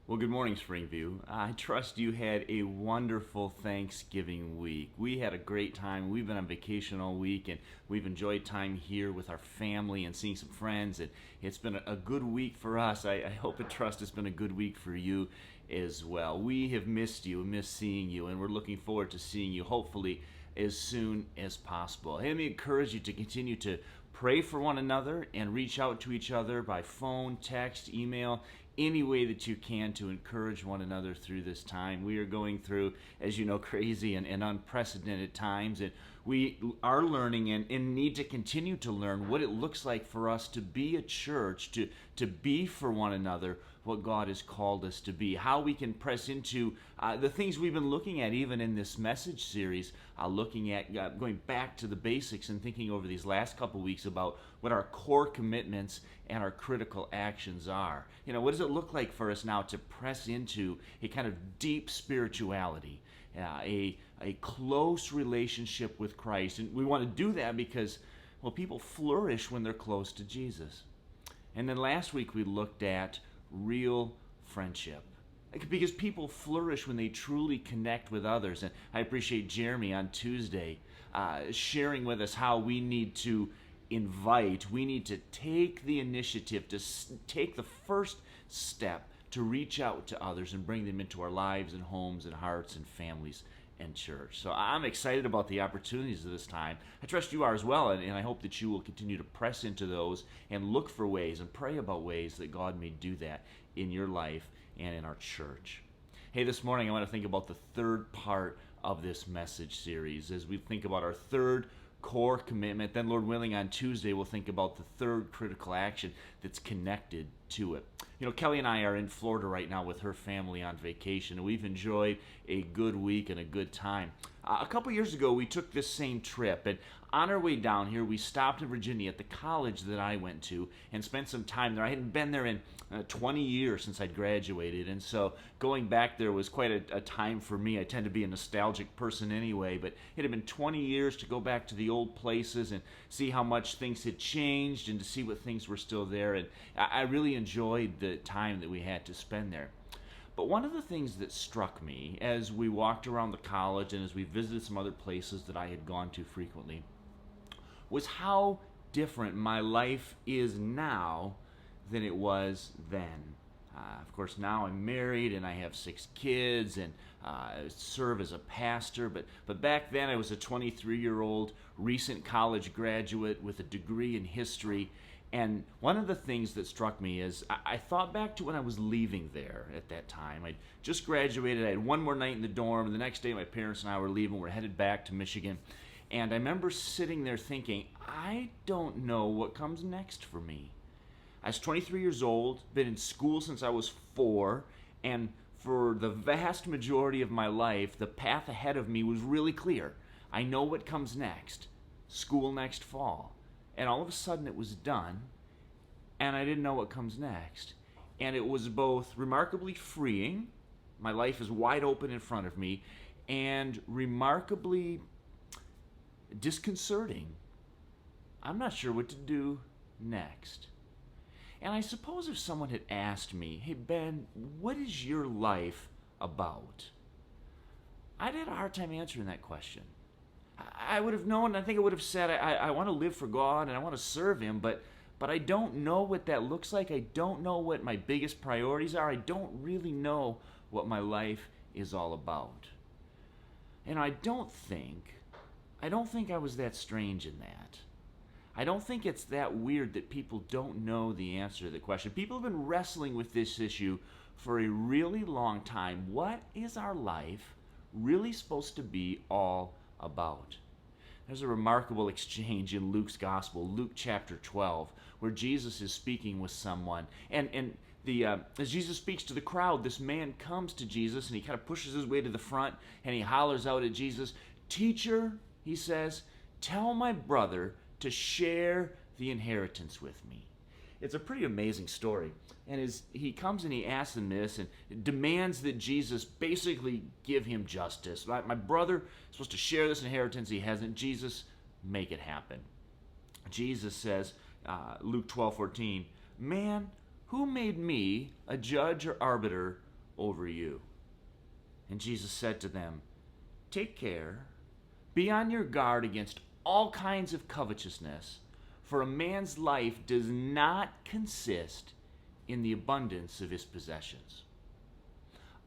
Well, good morning, Springview. I trust you had a wonderful Thanksgiving week. We had a great time. We've been on vacation all week, and we've enjoyed time here with our family and seeing some friends. And it's been a good week for us. I hope and trust it's been a good week for you as well. We have missed you, missed seeing you, and we're looking forward to seeing you hopefully as soon as possible. Let me encourage you to continue to pray for one another and reach out to each other by phone, text, email, any way that you can to encourage one another through this time. We are going through, as you know, crazy and unprecedented times, and we are learning and need to continue to learn what it looks like for us to be a church, to be for one another what God has called us to be, how we can press into the things we've been looking at even in this message series, looking at going back to the basics and thinking over these last couple weeks about what our core commitments and our critical actions are. You know, what does it look like for us now to press into a kind of deep spirituality, a close relationship with Christ? And we want to do that because, well, people flourish when they're close to Jesus. And then last week we looked at real friendship, because people flourish when they truly connect with others. And I appreciate Jeremy on Tuesday sharing with us how we need to we need to take the initiative, to take the first step to reach out to others and bring them into our lives and homes and hearts and families and church. So I'm excited about the opportunities of this time. I trust you are as well, and I hope that you will continue to press into those and look for ways and pray about ways that God may do that in your life and in our church. Hey, this morning I want to think about the third part of this message series as we think about our third core commitment. Then, Lord willing, on Tuesday we'll think about the third critical action that's connected to it. You know, Kelly and I are in Florida right now with her family on vacation, and we've enjoyed a good week and a good time. A couple years ago, we took this same trip, and on our way down here, we stopped in Virginia at the college that I went to and spent some time there. I hadn't been there in 20 years since I'd graduated, and so going back there was quite a time for me. I tend to be a nostalgic person anyway, but it had been 20 years to go back to the old places and see how much things had changed and to see what things were still there, and I really enjoyed the time that we had to spend there. But one of the things that struck me as we walked around the college and as we visited some other places that I had gone to frequently was how different my life is now than it was then. Of course, now I'm married and I have 6 kids and serve as a pastor, but back then I was a 23-year-old recent college graduate with a degree in history. And one of the things that struck me is I thought back to when I was leaving there at that time. I'd just graduated. I had one more night in the dorm. The next day my parents and I were leaving. We're headed back to Michigan. And I remember sitting there thinking, I don't know what comes next for me. I was 23 years old, been in school since I was 4, and for the vast majority of my life, the path ahead of me was really clear. I know what comes next. School next fall. And all of a sudden it was done, and I didn't know what comes next. And it was both remarkably freeing, my life is wide open in front of me, and remarkably disconcerting. I'm not sure what to do next. And I suppose if someone had asked me, hey Ben, what is your life about? I'd had a hard time answering that question. I would have known, I think I would have said, I want to live for God and I want to serve Him, but I don't know what that looks like. I don't know what my biggest priorities are. I don't really know what my life is all about. And I don't think I was that strange in that. I don't think it's that weird that people don't know the answer to the question. People have been wrestling with this issue for a really long time. What is our life really supposed to be all about? There's a remarkable exchange in Luke's Gospel, Luke chapter 12, where Jesus is speaking with someone. And as Jesus speaks to the crowd, this man comes to Jesus and he kind of pushes his way to the front and he hollers out at Jesus, "Teacher," he says, "tell my brother to share the inheritance with me." It's a pretty amazing story. And as he comes and he asks him this and demands that Jesus basically give him justice. My brother is supposed to share this inheritance. He hasn't. Jesus, make it happen. Jesus says, Luke 12:14, "Man, who made me a judge or arbiter over you. And Jesus said to them, take care, be on your guard against all kinds of covetousness, for a man's life does not consist in the abundance of his possessions.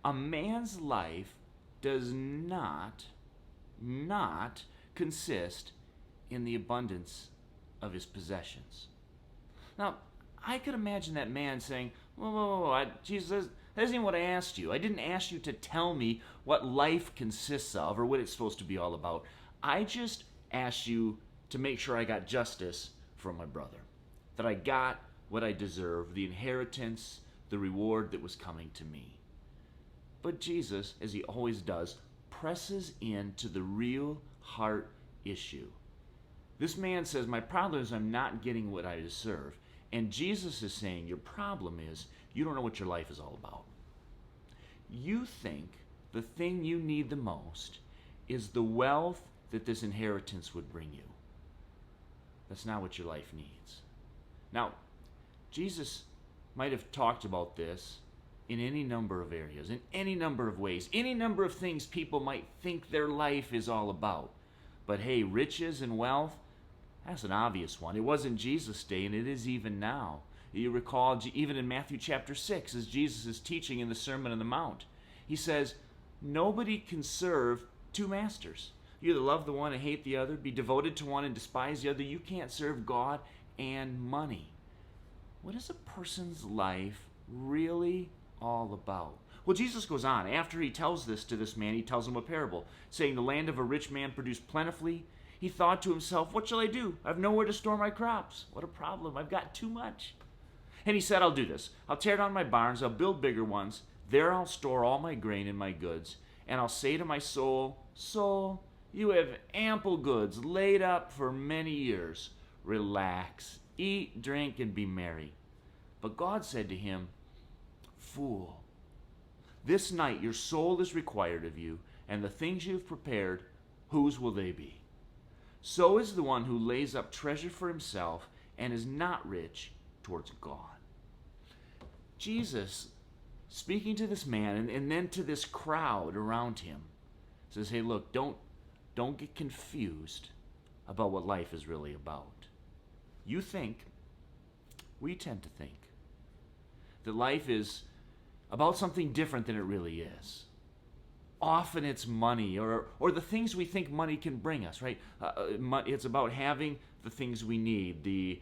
A man's life does not consist in the abundance of his possessions. Now, I could imagine that man saying, whoa, Jesus, that isn't even what I asked you. I didn't ask you to tell me what life consists of or what it's supposed to be all about. I just asked you to make sure I got justice from my brother, that I got what I deserve, the inheritance, the reward that was coming to me. But Jesus, as he always does, presses into the real heart issue. This man says, my problem is I'm not getting what I deserve. And Jesus is saying, your problem is you don't know what your life is all about. You think the thing you need the most is the wealth that this inheritance would bring you. That's not what your life needs. Now, Jesus might have talked about this in any number of areas, in any number of ways, any number of things people might think their life is all about. But hey, riches and wealth, that's an obvious one. It was in Jesus' day, and it is even now. You recall, even in Matthew chapter 6, as Jesus is teaching in the Sermon on the Mount, he says, nobody can serve two masters. You either love the one and hate the other, be devoted to one and despise the other. You can't serve God and money. What is a person's life really all about? Well, Jesus goes on. After he tells this to this man, he tells him a parable, saying, the land of a rich man produced plentifully. He thought to himself, what shall I do? I have nowhere to store my crops. What a problem. I've got too much. And he said, I'll do this. I'll tear down my barns. I'll build bigger ones. There I'll store all my grain and my goods. And I'll say to my soul, soul, you have ample goods laid up for many years. Relax, eat, drink, and be merry. But God said to him, fool, this night your soul is required of you, and the things you have prepared, whose will they be? So is the one who lays up treasure for himself and is not rich towards God. Jesus, speaking to this man and then to this crowd around him, says, hey, look, don't get confused about what life is really about. We tend to think, that life is about something different than it really is. Often it's money or the things we think money can bring us, right? It's about having the things we need, the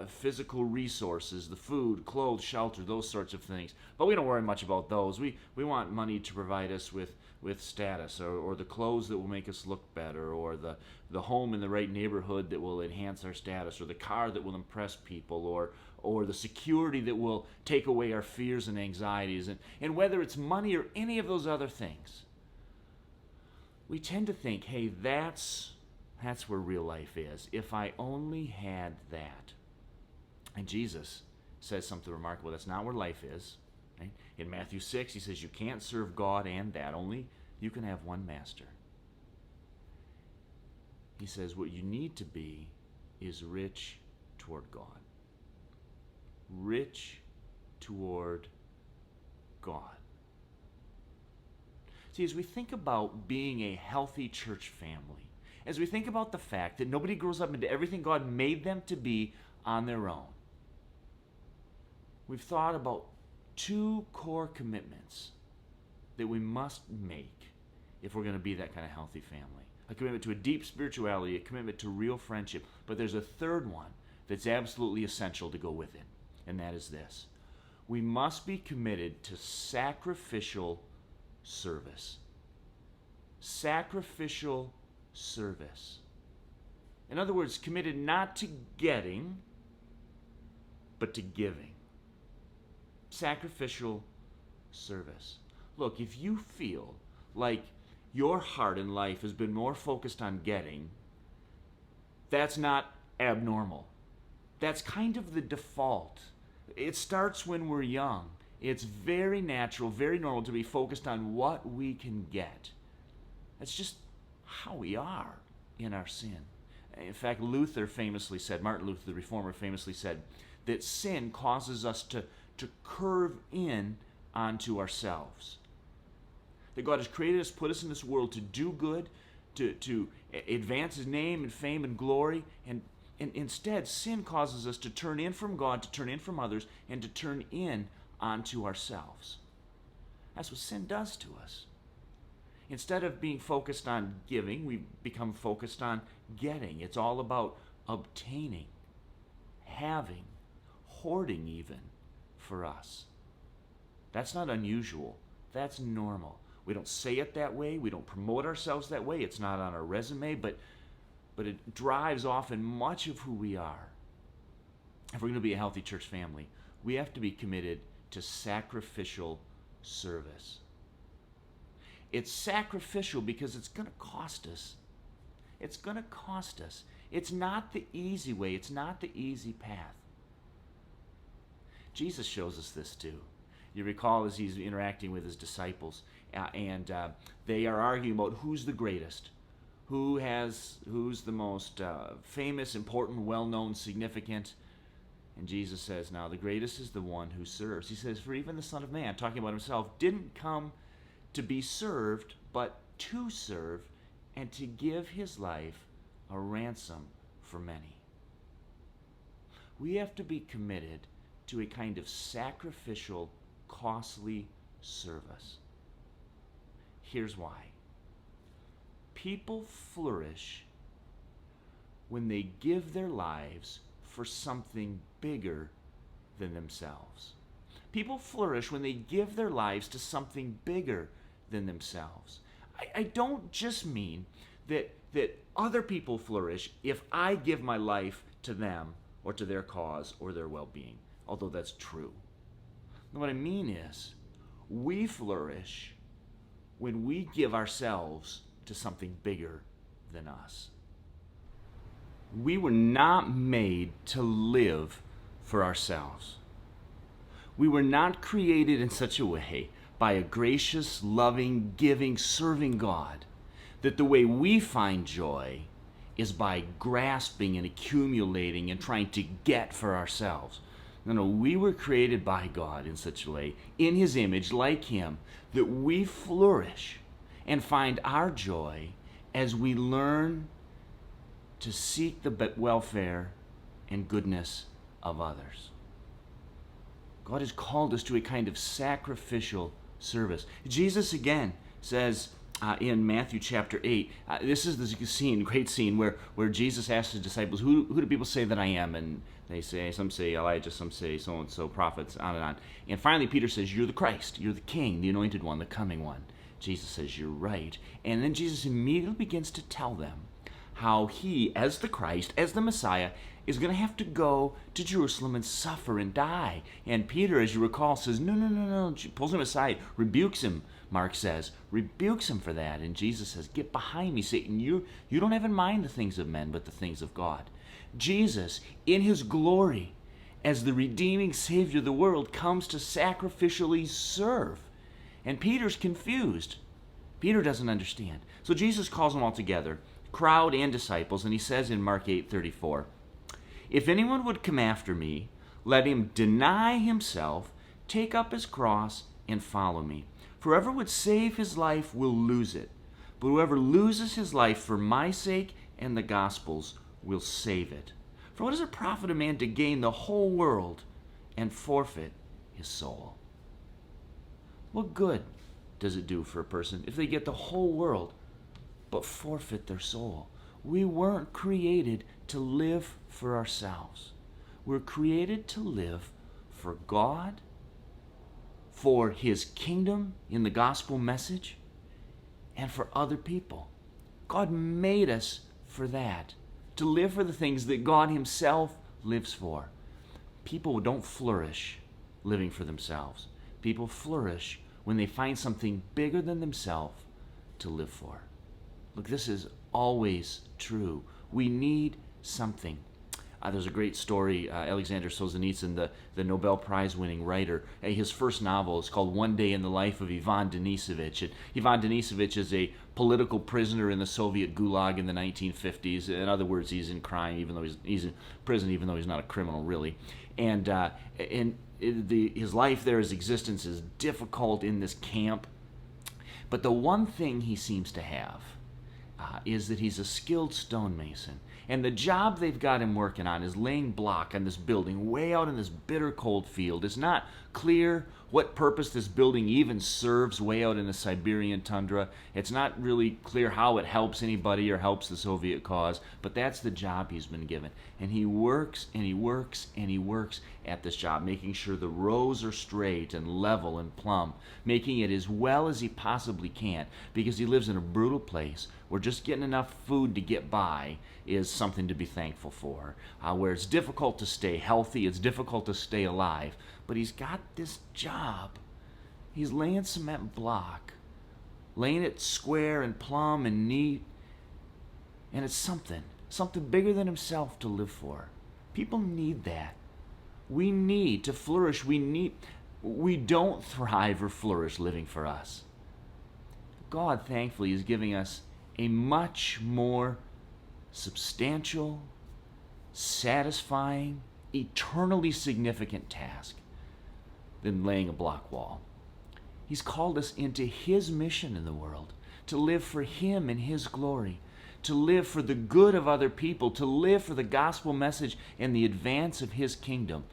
physical resources, the food, clothes, shelter, those sorts of things. But we don't worry much about those. We want money to provide us with status or the clothes that will make us look better or the home in the right neighborhood that will enhance our status or the car that will impress people or the security that will take away our fears and anxieties. And whether it's money or any of those other things, we tend to think, hey, that's where real life is. If I only had that. And Jesus says something remarkable. That's not where life is. Right? In Matthew 6, he says you can't serve God and that. Only you can have one master. He says what you need to be is rich toward God. Rich toward God. See, as we think about being a healthy church family, as we think about the fact that nobody grows up into everything God made them to be on their own, we've thought about two core commitments that we must make if we're going to be that kind of healthy family. A commitment to a deep spirituality, a commitment to real friendship. But there's a third one that's absolutely essential to go with it, and that is this. We must be committed to sacrificial service. Sacrificial service. In other words, committed not to getting, but to giving. Sacrificial service. Look, if you feel like your heart in life has been more focused on getting, that's not abnormal. That's kind of the default. It starts when we're young. It's very natural, very normal to be focused on what we can get. That's just how we are in our sin. In fact, Martin Luther, the reformer, famously said that sin causes us to curve in onto ourselves. That God has created us, put us in this world to do good, to advance His name and fame and glory, and instead sin causes us to turn in from God, to turn in from others, and to turn in onto ourselves. That's what sin does to us. Instead of being focused on giving, we become focused on getting. It's all about obtaining, having, hoarding even for us. That's not unusual. That's normal. We don't say it that way. We don't promote ourselves that way. It's not on our resume, but it drives often much of who we are. If we're going to be a healthy church family, we have to be committed to sacrificial service. It's sacrificial because it's going to cost us. It's going to cost us. It's not the easy way. It's not the easy path. Jesus shows us this too. You recall as he's interacting with his disciples, and they are arguing about who's the greatest, who's the most famous, important, well-known, significant. And Jesus says, now the greatest is the one who serves. He says, for even the Son of Man, talking about himself, didn't come to be served, but to serve and to give his life a ransom for many. We have to be committed to a kind of sacrificial, costly service. Here's why. People flourish when they give their lives for something bigger than themselves. People flourish when they give their lives to something bigger than themselves. I don't just mean that other people flourish if I give my life to them or to their cause or their well-being, although that's true. What I mean is, we flourish when we give ourselves to something bigger than us. We were not made to live for ourselves. We were not created in such a way by a gracious, loving, giving, serving God that the way we find joy is by grasping and accumulating and trying to get for ourselves. No, we were created by God in such a way, in His image, like Him, that we flourish and find our joy as we learn to seek the welfare and goodness of others. God has called us to a kind of sacrificial service. Jesus again says in Matthew chapter 8, this is the scene, great scene, where Jesus asks His disciples, who do people say that I am? And they say, some say Elijah, some say so-and-so, prophets, on and on. And finally Peter says, you're the Christ, you're the King, the anointed one, the coming one. Jesus says, you're right. And then Jesus immediately begins to tell them how He, as the Christ, as the Messiah, is going to have to go to Jerusalem and suffer and die. And Peter, as you recall, says, no, pulls him aside, rebukes him, Mark says, rebukes him for that. And Jesus says, get behind me, Satan. You don't have in mind the things of men, but the things of God. Jesus, in His glory, as the redeeming Savior of the world, comes to sacrificially serve. And Peter's confused. Peter doesn't understand. So Jesus calls them all together, crowd and disciples, and He says in Mark 8:34, if anyone would come after me, let him deny himself, take up his cross, and follow me. For whoever would save his life will lose it, but whoever loses his life for my sake and the gospel's will save it. For what does it profit a man to gain the whole world and forfeit his soul? What good does it do for a person if they get the whole world but forfeit their soul? We weren't created to live for ourselves. We're created to live for God, for His kingdom in the gospel message, and for other people. God made us for that, to live for the things that God Himself lives for. People don't flourish living for themselves. People flourish when they find something bigger than themselves to live for. Look, this is always true. We need something. There's a great story, Alexander Solzhenitsyn, the Nobel Prize-winning writer. His first novel is called One Day in the Life of Ivan Denisovich. And Ivan Denisovich is a political prisoner in the Soviet Gulag in the 1950s. In other words, he's in crime, even though he's in prison, even though he's not a criminal, really. And his life there, his existence is difficult in this camp. But the one thing he seems to have is that he's a skilled stonemason. And the job they've got him working on is laying block on this building way out in this bitter cold field. It's not clear what purpose this building even serves way out in the Siberian tundra. It's not really clear how it helps anybody or helps the Soviet cause, but that's the job he's been given. And he works and he works and he works at this job, making sure the rows are straight and level and plumb, making it as well as he possibly can, because he lives in a brutal place where just getting enough food to get by is something to be thankful for, where it's difficult to stay healthy, it's difficult to stay alive, but he's got this job. He's laying cement block, laying it square and plumb and neat, and it's something bigger than himself to live for. People need that. We need to flourish. We don't thrive or flourish living for us. God, thankfully, is giving us a much more substantial, satisfying, eternally significant task than laying a block wall. He's called us into His mission in the world, to live for Him and His glory, to live for the good of other people, to live for the gospel message and the advance of His kingdom.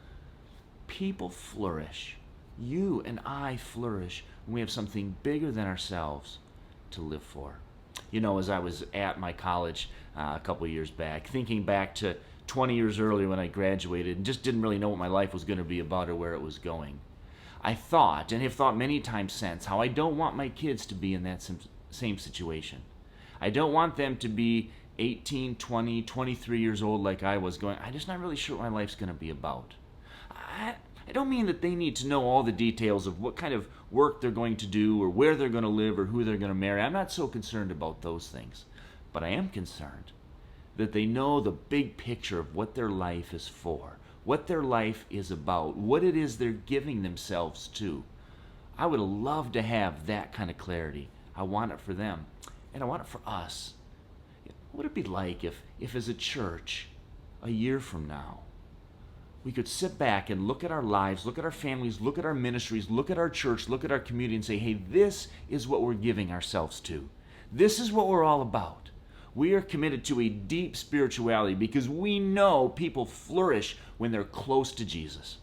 People flourish. You and I flourish when we have something bigger than ourselves to live for. You know, as I was at my college a couple of years back, thinking back to 20 years earlier when I graduated and just didn't really know what my life was going to be about or where it was going, I thought, and have thought many times since, how I don't want my kids to be in that same situation. I don't want them to be 18, 20, 23 years old like I was going, I'm just not really sure what my life's going to be about. I don't mean that they need to know all the details of what kind of work they're going to do or where they're going to live or who they're going to marry. I'm not so concerned about those things. But I am concerned that they know the big picture of what their life is for, what their life is about, what it is they're giving themselves to. I would love to have that kind of clarity. I want it for them, and I want it for us. What would it be like if as a church, a year from now, we could sit back and look at our lives, look at our families, look at our ministries, look at our church, look at our community and say, hey, this is what we're giving ourselves to. This is what we're all about. We are committed to a deep spirituality because we know people flourish when they're close to Jesus.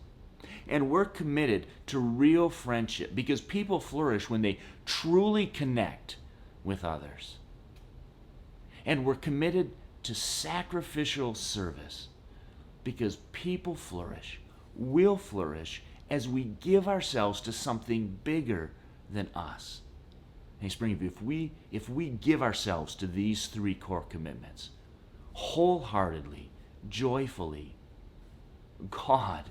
And we're committed to real friendship because people flourish when they truly connect with others. And we're committed to sacrificial service because people flourish, will flourish, as we give ourselves to something bigger than us. Hey, Springview, if we give ourselves to these three core commitments, wholeheartedly, joyfully, God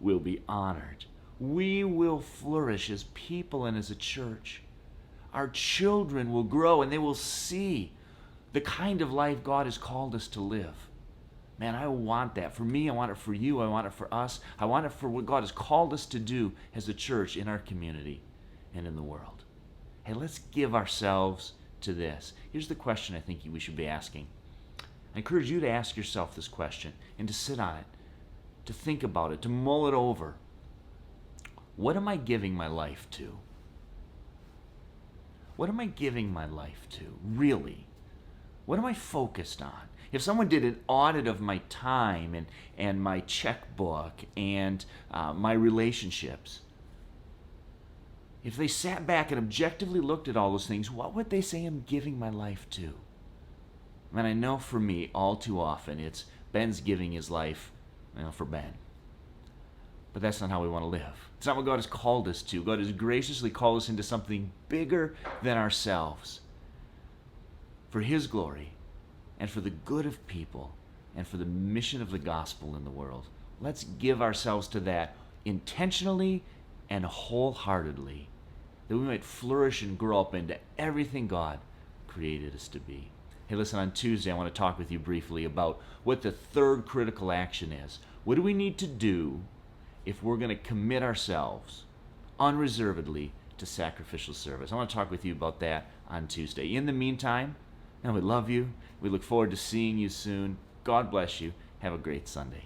will be honored. We will flourish as people and as a church. Our children will grow and they will see the kind of life God has called us to live. Man, I want that. For me, I want it for you. I want it for us. I want it for what God has called us to do as a church in our community and in the world. Hey, let's give ourselves to this. Here's the question I think we should be asking. I encourage you to ask yourself this question and to sit on it, to think about it, to mull it over. What am I giving my life to? What am I giving my life to, really? What am I focused on? If someone did an audit of my time and my checkbook and my relationships, if they sat back and objectively looked at all those things, what would they say I'm giving my life to? And I know for me, all too often, it's Ben's giving his life for Ben. But that's not how we want to live. It's not what God has called us to. God has graciously called us into something bigger than ourselves for His glory and for the good of people and for the mission of the gospel in the world. Let's give ourselves to that intentionally and wholeheartedly, that we might flourish and grow up into everything God created us to be. Hey, listen, on Tuesday, I want to talk with you briefly about what the third critical action is. What do we need to do if we're going to commit ourselves unreservedly to sacrificial service? I want to talk with you about that on Tuesday. In the meantime, we love you. We look forward to seeing you soon. God bless you. Have a great Sunday.